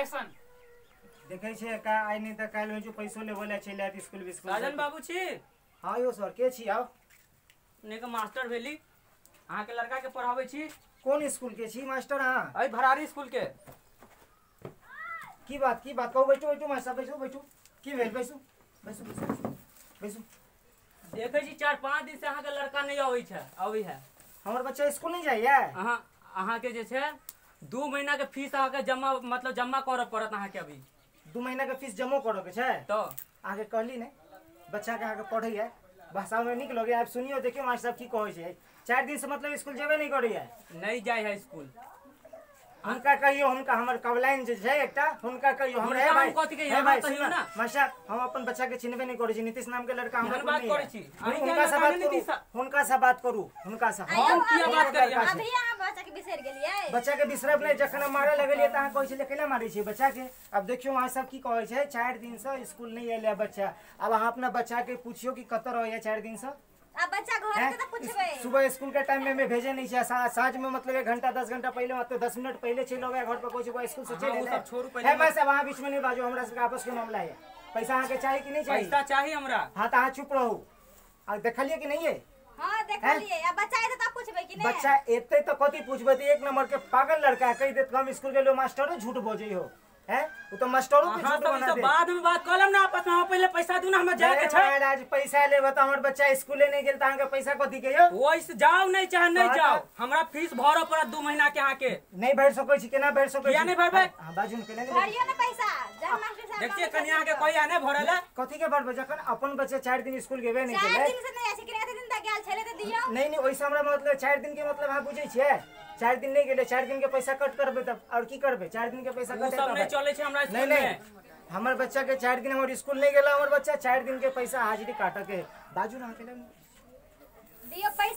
Action देखे छे का आइ नहीं त काल में जो पैसो लेवला चले आत स्कूल बिस्कुल राजन बाबू छी। हां यो सर के छी आओ ने के मास्टर भेली अहाँ के लड़का के पढ़ावे छी। कौन स्कूल के छी मास्टर? हां अई भरारी स्कूल के। की बात कहू। बैठो बैठो मास्टर बैठो की भेल बैसू बैसू बैसू। देखे छी 4-5 दिन से अहाँ के लड़का नहीं आवे है। हमर बच्चा स्कूल नहीं जाइए। अहाँ के जे छे 2 महीना के फीस अहाँ के जमा करऽ पड़त। अहाँ के अभी 2 महीना के फीस जमा करऽ के छै तो अहाँ के कहली ने बच्चा के अहाँ के पढ़ैया भाषा में निक लगे। आप सुनियो देखियो मास्टर साहब की कहै छै 4 दिन से मतलब स्कूल जेबे नहीं करैया। नहीं जाय है स्कूल। उनका कहियो हुनका हमर कबलाइन जे छै एकटा हुनका कहियो हमरा है भाई कथि के है भाई कहियो ना मास्टर हम अपन बच्चा के चिन्हबे नहीं करै छी। नीतीश नाम के लड़का हम बात करै छी। हुनका से बात करू हुनका से हम किया बात करिए। अभी हम बच्चा के बिसर गेलिए। बच्चा के बिसरब नहीं जखन मारे लगलिए त अहाँ कहै छी केला मारै छी बच्चा के। अब देखियो वहां सब की कहै छै 4 दिन से स्कूल नहीं एले बच्चा। अब अहाँ अपना बच्चा के पूछियो कि कत रहैया 4 दिन से। अब बच्चा घर के तो पूछबे। सुबह स्कूल के टाइम में भेजे नहीं छै। साँझ में मतलब 1 घंटा 10 घंटा पहले मतलब 10 मिनट पहले चलो गया घर पर कोई स्कूल से चले सब छोड़ू पहले है। मैं सब वहां बीच में नहीं बाजो हमरा सब आपस के मामला है। पैसा अहाँ के चाहिए कि नहीं चाहिए? पैसा चाहिए हमरा। हां त अहाँ चुप रहू। आ देखलिए कि नहीं है? हां देखलिए। अब बच्चा है तो पूछबे कि नहीं? बच्चा एते तो कथि पूछबे? त 1 नंबर के पागल लड़का है। कह देत हम स्कूल गेलो मास्टरो झूठ बोझे हो है। वो तो मास्टरों के झूठ बना दे। बाद में बात कलम ना आपस में। पहले पैसा दू ना हम जाए के छै। आज पैसा लेबे त हमर बच्चा स्कूले नहीं गेल त अहाँ के पैसा कथि के यो? ओइसे जाओ नहीं चाहे नहीं जाओ हमरा फीस भरऽ पड़त 2 महीना के। अहाँ के नहीं भर सकै छी। केना भर सकै छी? किया नहीं भरबै? हां बाजू न केना नहीं भरियो ना पैसा जब मास्टर साहब देखिए कन्या के कोई आने भरले कथि के भरबै? जखन अपन बच्चा 4 दिन स्कूल गेबे नहीं 4 केले। दिन से नहीं आसी कि दिन तक गेल छले त दियो। नहीं ओइसे हमरा मतलब 4 दिन के मतलब अहाँ बुझै छियै 4 दिन नहीं गेले 4 दिन के पैसा कट करबे तब और की करबे? 4 दिन के पैसा कट सब नहीं चले छै हमरा स्कूल नहीं में। हमर बच्चा के 4 दिन हमर स्कूल नहीं गेला। हमर बच्चा 4 दिन के पैसा हाजिरी काट के बाजू ना के दियो पैसा।